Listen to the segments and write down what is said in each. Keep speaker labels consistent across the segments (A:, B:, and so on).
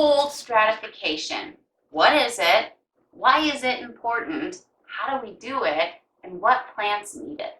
A: Cold stratification. What is it? Why is it important? How do we do it? And what plants need it?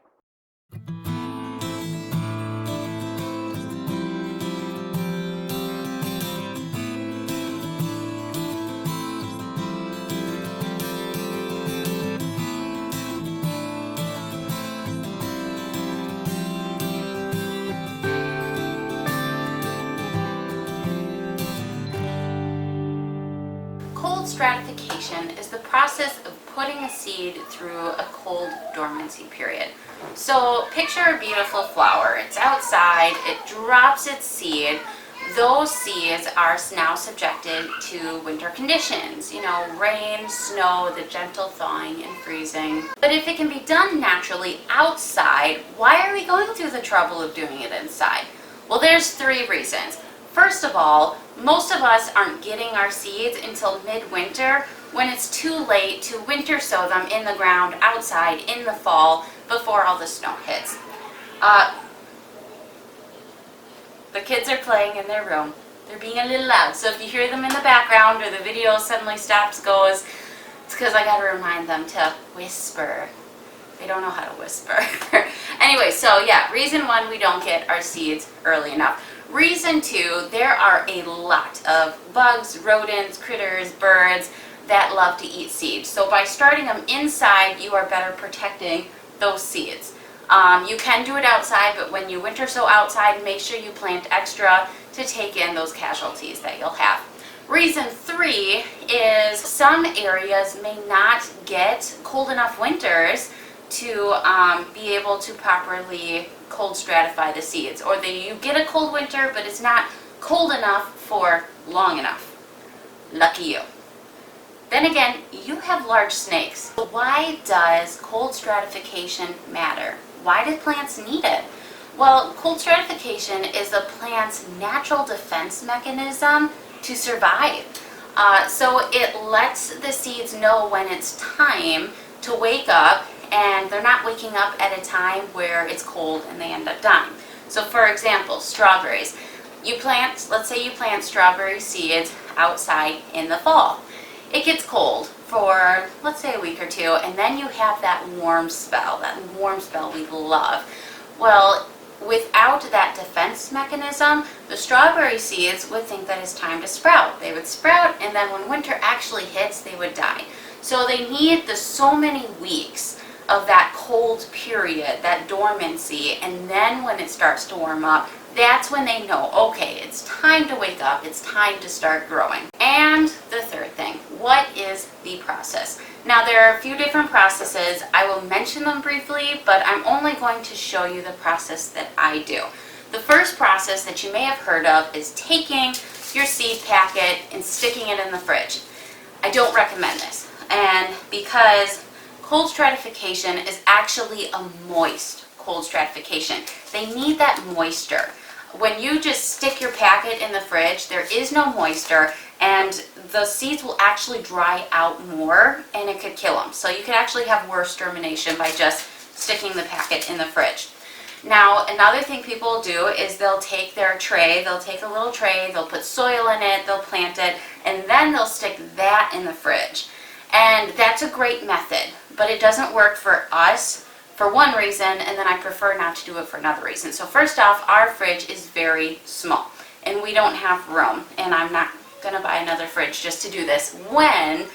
A: Cold stratification is the process of putting a seed through a cold dormancy period. So picture a beautiful flower. It's outside, it drops its seed. Those seeds are now subjected to winter conditions, rain, snow, the gentle thawing and freezing. But if it can be done naturally outside, why are we going through the trouble of doing it inside? Well, there's 3 reasons. First of all, most of us aren't getting our seeds until midwinter, when it's too late to winter sow them in the ground outside in the fall before all the snow hits. The kids are playing in their room. They're being a little loud, so if you hear them in the background or the video suddenly stops, goes, it's because I got to remind them to whisper. They don't know how to whisper. Anyway, so yeah, reason 1, we don't get our seeds early enough. Reason 2, there are a lot of bugs, rodents, critters, birds that love to eat seeds. So by starting them inside, you are better protecting those seeds. You can do it outside, but when you winter sow outside, make sure you plant extra to take in those casualties that you'll have. Reason 3 is some areas may not get cold enough winters to be able to properly cold stratify the seeds, or you get a cold winter but it's not cold enough for long enough. Lucky you. Then again, you have large snakes. So why does cold stratification matter? Why do plants need it? Well, cold stratification is a plant's natural defense mechanism to survive. So it lets the seeds know when it's time to wake up, and they're not waking up at a time where it's cold and they end up dying. So for example, strawberries. Let's say you plant strawberry seeds outside in the fall. It gets cold for, let's say, a week or 2, and then you have that warm spell we love. Well, without that defense mechanism, the strawberry seeds would think that it's time to sprout. They would sprout, and then when winter actually hits, they would die. So they need so many weeks of that cold period, that dormancy, and then when it starts to warm up, that's when they know, okay, it's time to wake up, it's time to start growing. And the third thing, what is the process? Now there are a few different processes. I will mention them briefly, but I'm only going to show you the process that I do. The first process that you may have heard of is taking your seed packet and sticking it in the fridge. I don't recommend this, and because cold stratification is actually a moist cold stratification. They need that moisture. When you just stick your packet in the fridge, there is no moisture, and the seeds will actually dry out more, and it could kill them. So you could actually have worse germination by just sticking the packet in the fridge. Now, another thing people do is they'll take their tray, they'll take a little tray, they'll put soil in it, they'll plant it, and then they'll stick that in the fridge. And that's a great method, but it doesn't work for us for one reason, and then I prefer not to do it for another reason. So first off, our fridge is very small, and we don't have room, and I'm not going to buy another fridge just to do this when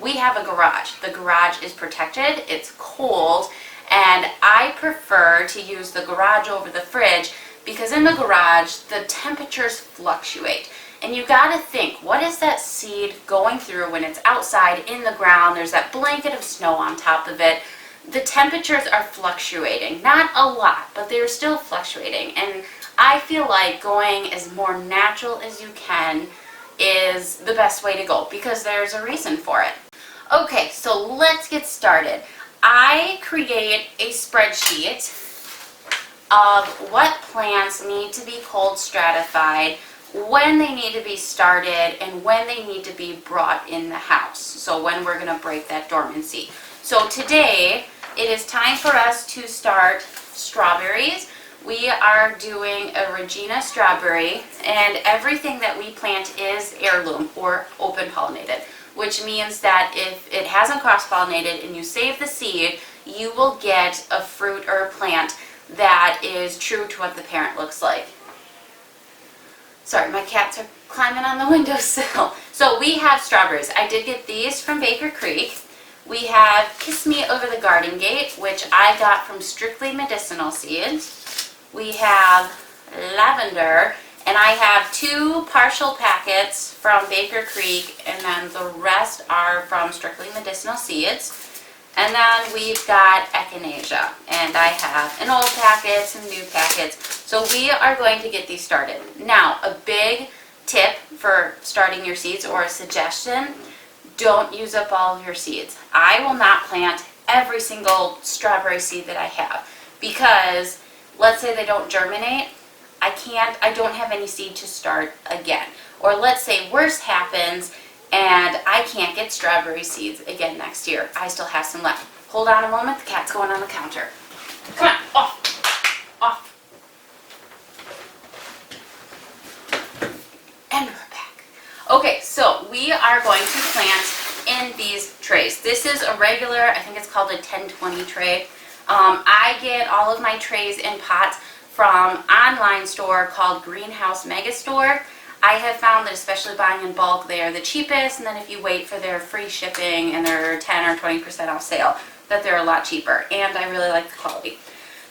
A: we have a garage. The garage is protected, it's cold, and I prefer to use the garage over the fridge because in the garage, the temperatures fluctuate. And you got to think, what is that seed going through when it's outside in the ground? There's that blanket of snow on top of it. The temperatures are fluctuating. Not a lot, but they're still fluctuating. And I feel like going as more natural as you can is the best way to go because there's a reason for it. Okay, so let's get started. I create a spreadsheet of what plants need to be cold stratified, when they need to be started, and when they need to be brought in the house. So when we're going to break that dormancy. So today it is time for us to start strawberries. We are doing a Regina strawberry, and everything that we plant is heirloom or open pollinated, which means that if it hasn't cross-pollinated and you save the seed, you will get a fruit or a plant that is true to what the parent looks like. Sorry, my cats are climbing on the windowsill. So we have strawberries. I did get these from Baker Creek. We have Kiss Me Over the Garden Gate, which I got from Strictly Medicinal Seeds. We have lavender, and I have 2 partial packets from Baker Creek, and then the rest are from Strictly Medicinal Seeds. And then we've got echinacea, and I have an old packet, some new packets. So we are going to get these started. Now, a big tip for starting your seeds, or a suggestion, don't use up all of your seeds. I will not plant every single strawberry seed that I have, because let's say they don't germinate, I don't have any seed to start again. Or let's say worse happens and I can't get strawberry seeds again next year. I still have some left. Hold on a moment, the cat's going on the counter. Come on, off, off. And we're back. Okay, so we are going to plant in these trays. This is a regular, I think it's called a 10-20 tray. I get all of my trays in pots from an online store called Greenhouse Megastore. I have found that especially buying in bulk, they are the cheapest, and then if you wait for their free shipping and their 10 or 20% off sale, that they're a lot cheaper, and I really like the quality.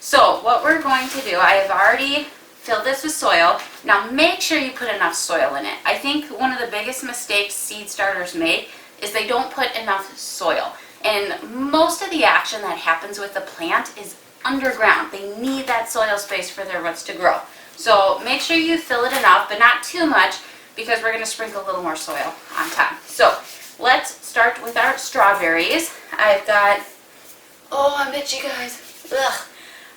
A: So what we're going to do, I have already filled this with soil. Now make sure you put enough soil in it. I think one of the biggest mistakes seed starters make is they don't put enough soil. And most of the action that happens with the plant is underground. They need that soil space for their roots to grow. So make sure you fill it enough, but not too much, because we're going to sprinkle a little more soil on top. So let's start with our strawberries. I've got, oh, I'm itchy, guys. Ugh.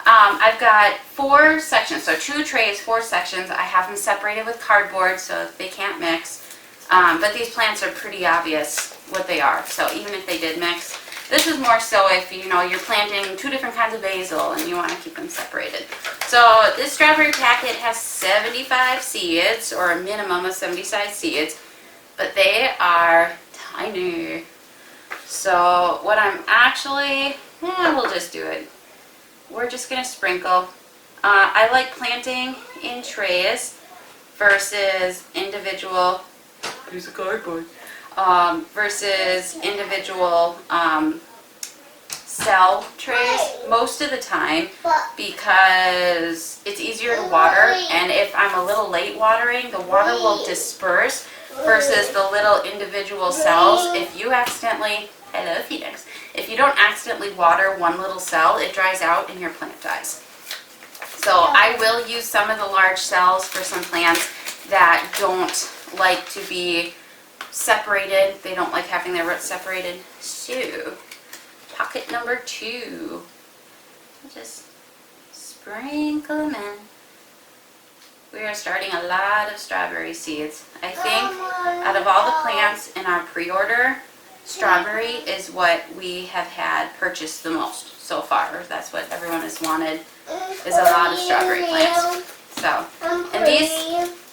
A: I've got 4 sections, so 2 trays, 4 sections. I have them separated with cardboard so they can't mix. But these plants are pretty obvious what they are, so even if they did mix. This is more so if you're planting 2 different kinds of basil and you want to keep them separated. So this strawberry packet has 75 seeds, or a minimum of 75 seeds, but they are tiny. So what I'm actually, we'll just do it. We're just going to sprinkle. I like planting in trays versus individual, use a cardboard, versus individual cell trays most of the time, because it's easier to water, and if I'm a little late watering, the water will disperse versus the little individual cells. If you accidentally, hello Phoenix, if you don't accidentally water one little cell, it dries out and your plant dies. So I will use some of the large cells for some plants that don't like to be separated. They don't like having their roots separated. So pocket number 2. Just sprinkle them in. We are starting a lot of strawberry seeds. I think out of all the plants in our pre-order, strawberry is what we have had purchased the most so far. That's what everyone has wanted, is a lot of strawberry plants. So, and these,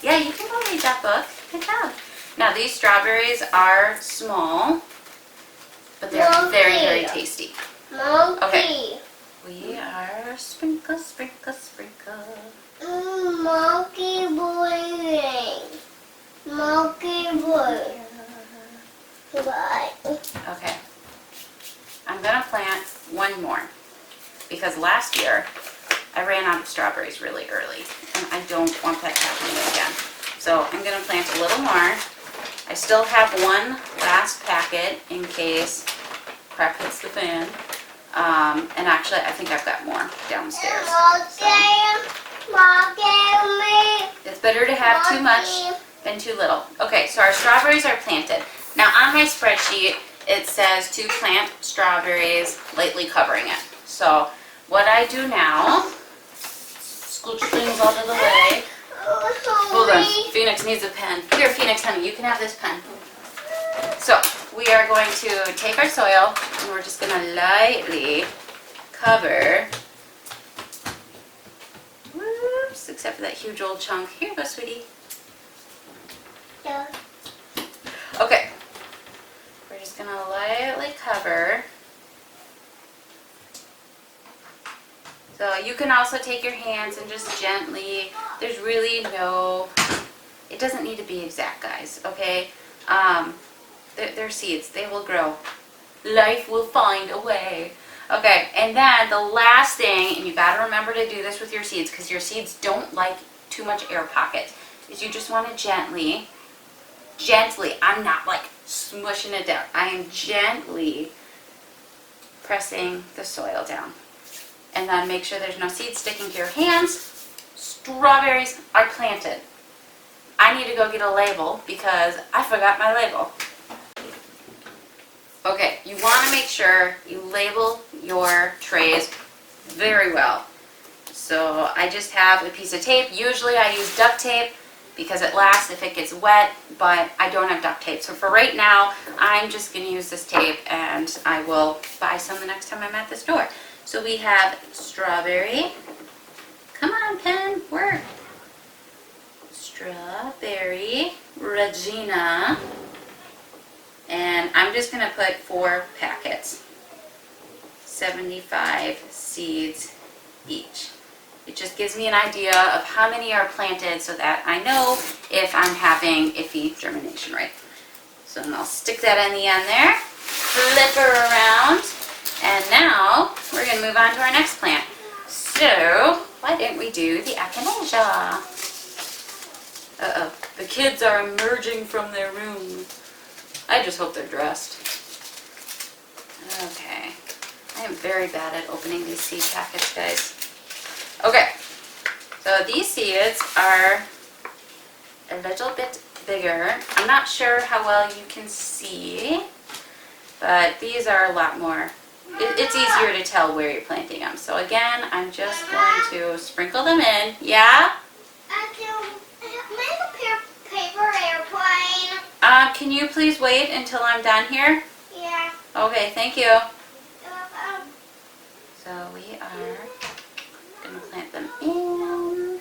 A: yeah, you can go read that book. Good job. Now these strawberries are small, but they're very, very tasty. Okay. We are sprinkle, sprinkle, sprinkle.
B: Monkey boy. Monkey boy.
A: Okay. I'm going to plant one more, because last year I ran out of strawberries really early, and I don't want that happening again. So I'm going to plant a little more. I still have one last packet in case crap hits the fan. And actually, I think I've got more downstairs. So it's better to have too much than too little. Okay, so our strawberries are planted. Now on my spreadsheet, it says to plant strawberries, lightly covering it. So what I do now, scooch things out of the way. Hold on, Phoenix needs a pen. Here, Phoenix, honey, you can have this pen. So we are going to take our soil, and we're just going to lightly cover. Whoops, except for that huge old chunk. Here you go, sweetie.
B: Yeah.
A: cover. So you can also take your hands and just gently, there's really no, it doesn't need to be exact, guys, okay? They're seeds, they will grow. Life will find a way. Okay, and then the last thing, and you gotta remember to do this with your seeds because your seeds don't like too much air pocket, is you just wanna gently, I'm not like smushing it down, I am gently pressing the soil down. And then make sure there's no seeds sticking to your hands. Strawberries are planted. I need to go get a label because I forgot my label. Okay, you want to make sure you label your trays very well. So I just have a piece of tape. Usually I use duct tape because it lasts if it gets wet, but I don't have duct tape. So for right now, I'm just going to use this tape and I will buy some the next time I'm at the store. So we have strawberry. Come on, pen, work. Strawberry, Regina. And I'm just going to put 4 packets. 75 seeds each. It just gives me an idea of how many are planted so that I know if I'm having iffy germination rate. So then I'll stick that in the end there. Flip her around. And now we're going to move on to our next plant. So why didn't we do the echinacea? Uh-oh, the kids are emerging from their room. I just hope they're dressed. Okay, I am very bad at opening these seed packets, guys. Okay, so these seeds are a little bit bigger. I'm not sure how well you can see, but these are a lot more. It's easier to tell where you're planting them. So again, I'm just going to sprinkle them in. Yeah?
B: Paper airplane.
A: Can you please wait until I'm done here?
B: Yeah.
A: Okay, thank you. So we are going to plant them in.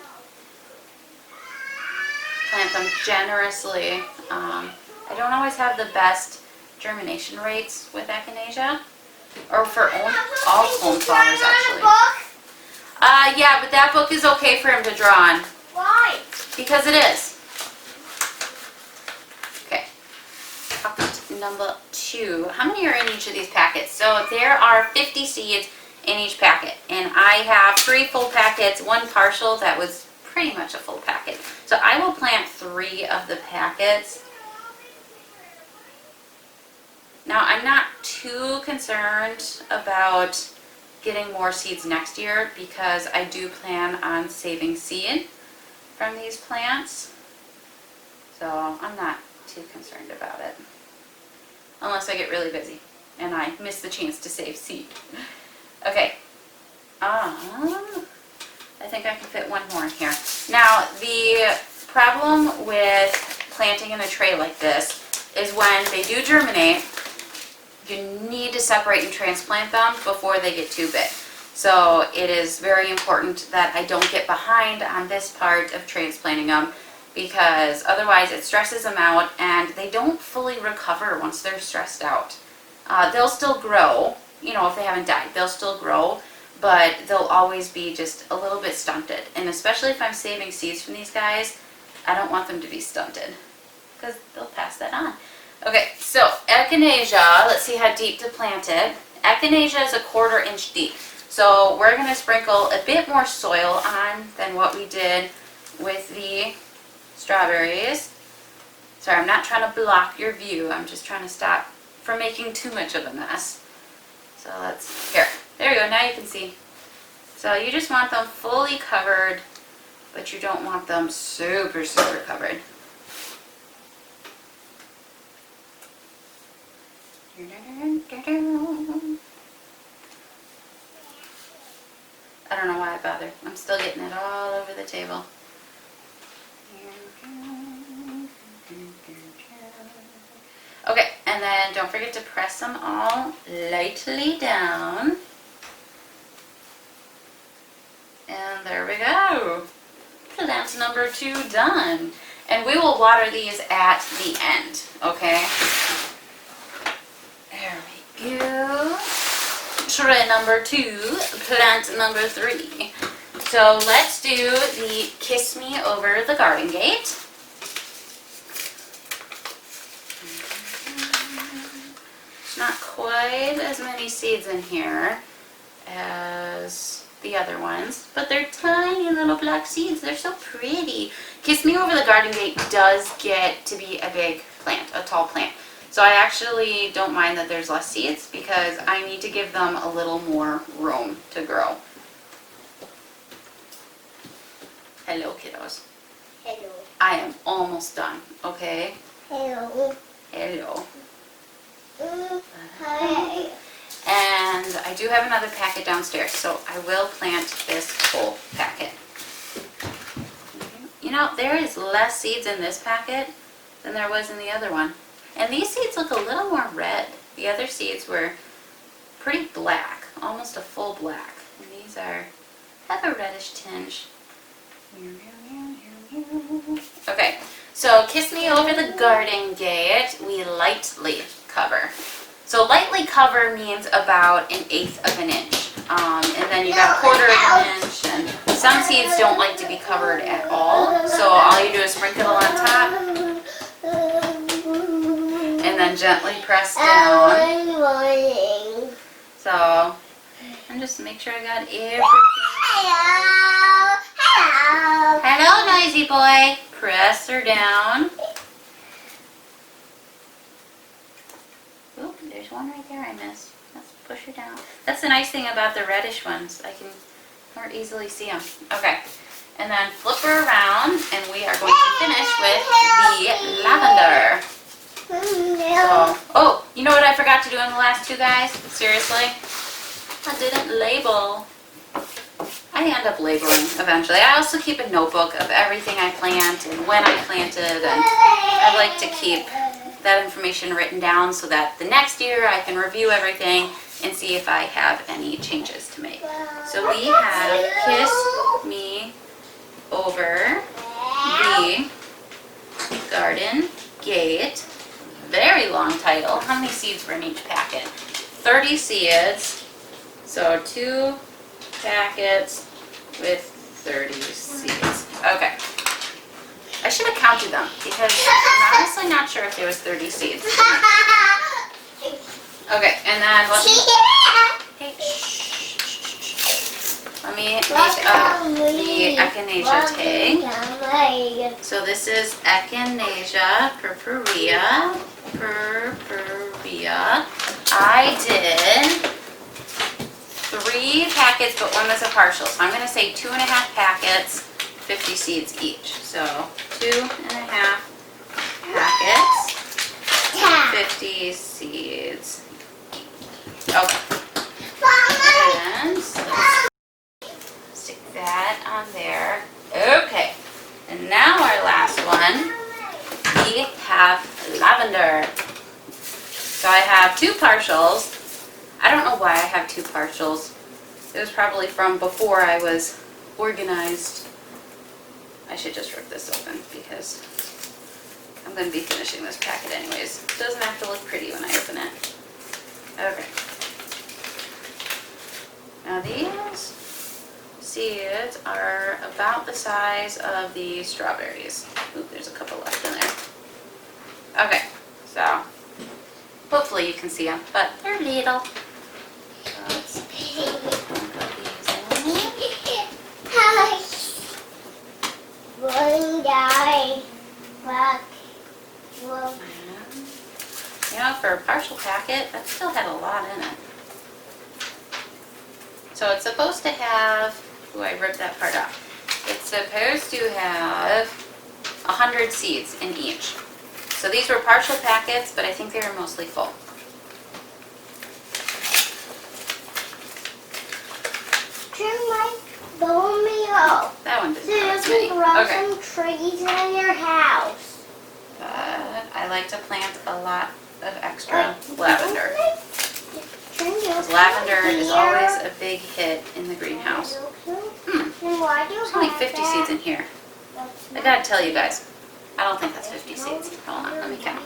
A: Plant them generously. I don't always have the best germination rates with echinacea. Or for all coneflowers, actually. Yeah, but that book is okay for him to draw on.
B: Why?
A: Because it is. Okay. Pocket number 2. How many are in each of these packets? So there are 50 seeds in each packet. And I have 3 full packets, 1 partial that was pretty much a full packet. So I will plant 3 of the packets. Now, I'm not too concerned about getting more seeds next year because I do plan on saving seed from these plants. So I'm not too concerned about it. Unless I get really busy and I miss the chance to save seed. Okay. I think I can fit 1 more in here. Now, the problem with planting in a tray like this is when they do germinate, you need to separate and transplant them before they get too big. So it is very important that I don't get behind on this part of transplanting them because otherwise it stresses them out and they don't fully recover once they're stressed out. They'll still grow, you know, if they haven't died, they'll still grow, but they'll always be just a little bit stunted. And especially if I'm saving seeds from these guys, I don't want them to be stunted because they'll pass that on. Okay, so echinacea, let's see how deep to plant it. Echinacea is a 1/4 inch deep. So we're going to sprinkle a bit more soil on than what we did with the strawberries. Sorry, I'm not trying to block your view. I'm just trying to stop from making too much of a mess. So here, there you go, now you can see. So you just want them fully covered, but you don't want them super, super covered. I don't know why I bothered. I'm still getting it all over the table. Okay, and then don't forget to press them all lightly down. And there we go. Plant number 2 done. And we will water these at the end, okay? There we go. Tray number 2, plant number 3. So let's do the Kiss Me Over the Garden Gate. Not quite as many seeds in here as the other ones, but they're tiny little black seeds. They're so pretty. Kiss Me Over the Garden Gate does get to be a big plant, a tall plant. So I actually don't mind that there's less seeds because I need to give them a little more room to grow. Hello, kiddos.
B: Hello.
A: I am almost done, okay?
B: Hello.
A: Hello.
B: Hi.
A: And I do have another packet downstairs, so I will plant this whole packet. You know, there is less seeds in this packet than there was in the other one. And these seeds look a little more red. The other seeds were pretty black, almost a full black. And these have a reddish tinge. Okay, so Kiss Me Over the Garden Gate, we lightly cover. So lightly cover means about 1/8 of an inch. And then you got 1/4 of an inch. And some seeds don't like to be covered at all. So all you do is sprinkle on top. And then gently press down. So, and just make sure I got everything.
B: Hello. Hello.
A: Hello, noisy boy. Press her down. Oop, there's one right there I missed. Let's push her down. That's the nice thing about the reddish ones. I can more easily see them. Okay. And then flip her around, and we are going to finish with the lavender. So, oh, you know what I forgot to do in the last 2, guys? Seriously? I didn't label. I end up labeling eventually. I also keep a notebook of everything I plant and when I planted, and I like to keep that information written down so that the next year I can review everything and see if I have any changes to make. So we have Kiss Me Over the Garden Gate. Very long title. How many seeds were in each packet? 30 seeds. So 2 packets with 30 seeds. Okay. I should have counted them because I'm honestly not sure if there was 30 seeds. Okay, and then hey, let me make the echinacea tag. So this is echinacea purpurea. I did 3 packets, but one was a partial. So I'm going to say 2.5 packets, 50 seeds each. So 2.5 packets, 50 seeds. Okay. And so let's stick that on there. Okay. And now our last one, we have lavender. So I have 2 partials. I don't know why I have 2 partials. It was probably from before I was organized. I should just rip this open because I'm going to be finishing this packet anyways. It doesn't have to look pretty when I open it. Okay. Now these seeds are about the size of the strawberries. Oop, there's a couple left in there. Okay, so hopefully you can see them, but they're little. So let's put these in.
B: One guy.
A: You know, for a partial packet, that still had a lot in it. So it's supposed to have, ooh, I ripped that part off. It's supposed to have 100 seeds in each. So these were partial packets, but I think they were mostly full.
B: Turn my bone me up.
A: That one didn't
B: So
A: have
B: you
A: as many.
B: can grow
A: Okay.
B: some trees in your house.
A: But I like to plant a lot of extra lavender. Because lavender is always a big hit in the greenhouse. There's only 50 seeds in here. I gotta tell you guys, I don't think that's 50 seeds. Hold on, let me count.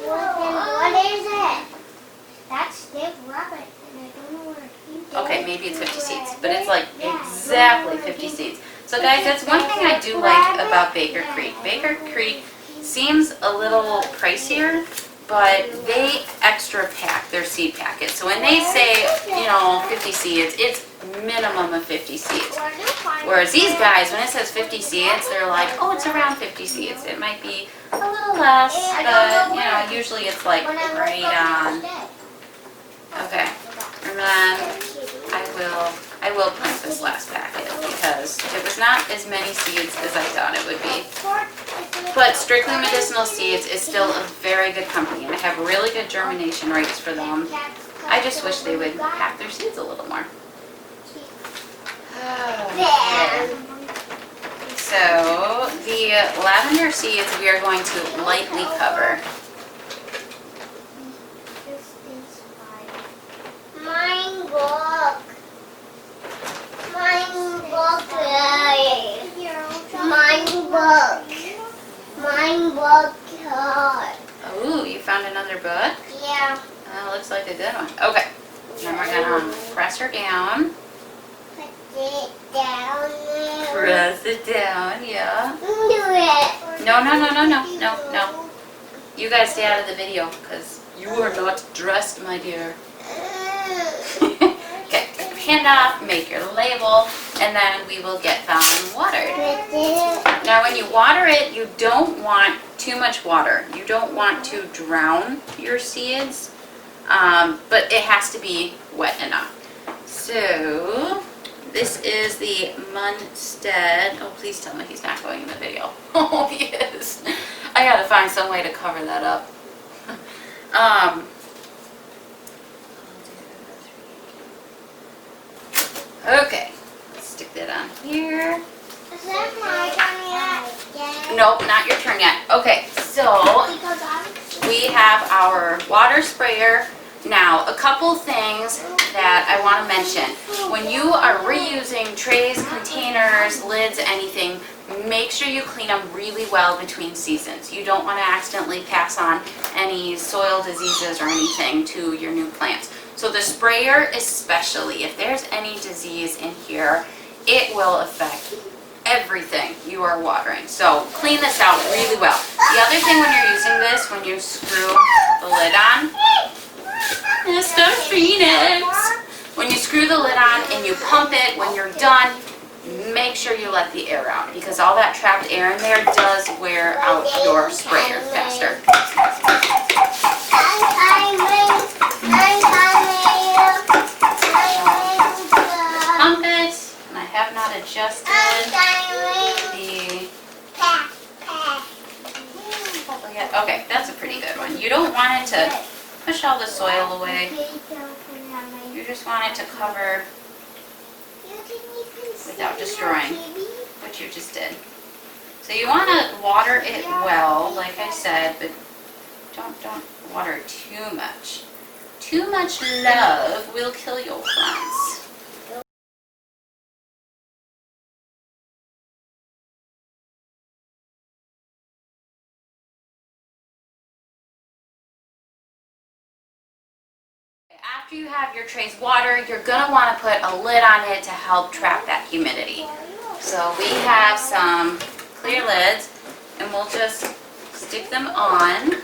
B: What is it?
A: maybe it's 50 seeds, but it's like exactly 50 seeds. So guys, that's one thing I do like about Baker Creek. Baker Creek seems a little pricier, but they extra pack their seed packet. So when they say, 50 seeds, it's minimum of 50 seeds. Whereas these guys, when it says 50 seeds, they're like, oh, it's around 50 seeds. It might be a little less, but usually it's like right on. Okay, and then I will print this last packet because it was not as many seeds as I thought it would be. But Strictly Medicinal Seeds is still a very good company, and I have really good germination rates for them. I just wish they would pack their seeds a little more. Okay. So the lavender seeds we are going to lightly cover.
B: Mine book. Mine book. Mine book. Mine book.
A: Oh, you found another book?
B: Yeah.
A: Looks like a good one. Okay. Then we're going to press her down.
B: Put it down there.
A: Press it down, yeah.
B: Do it.
A: No. You guys stay out of the video because you are not dressed, my dear. Okay, take your hand off, make your label, and then we will get them watered. Now when you water it, you don't want too much water. You don't want to drown your seeds, but it has to be wet enough. So this is the Munstead. Oh, please tell me he's not going in the video. Oh, he is. I gotta find some way to cover that up. Okay, let's stick that on here.
B: Is that my turn yet?
A: Nope, not your turn yet. Okay, so we have our water sprayer. Now, a couple things that I want to mention. When you are reusing trays, containers, lids, anything, make sure you clean them really well between seasons. You don't want to accidentally pass on any soil diseases or anything to your new plants. So the sprayer especially, if there's any disease in here, it will affect everything you are watering. So clean this out really well. The other thing when you're using this, when you screw the lid on, Mr. Phoenix, when you screw the lid on and you pump it, when you're done, make sure you let the air out because all that trapped air in there does wear out your sprayer faster. Pump it, and I have not adjusted the... Okay, that's a pretty good one. You don't want it to push all the soil away. You just want it to cover without destroying, which you just did. So you want to water it well, like I said, but don't water too much. Too much love will kill your plants. After you have your trays watered, you're going to want to put a lid on it to help trap that humidity. So we have some clear lids, and we'll just stick them on.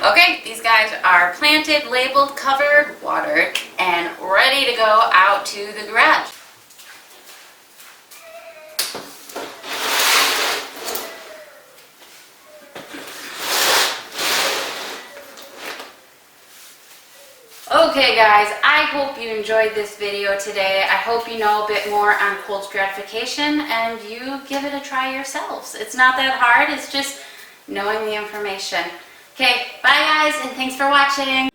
A: Okay, these guys are planted, labeled, covered, watered, and ready to go out to the garage. Okay guys, I hope you enjoyed this video today. I hope you know a bit more on cold stratification and you give it a try yourselves. It's not that hard, it's just knowing the information. Okay, bye guys, and thanks for watching.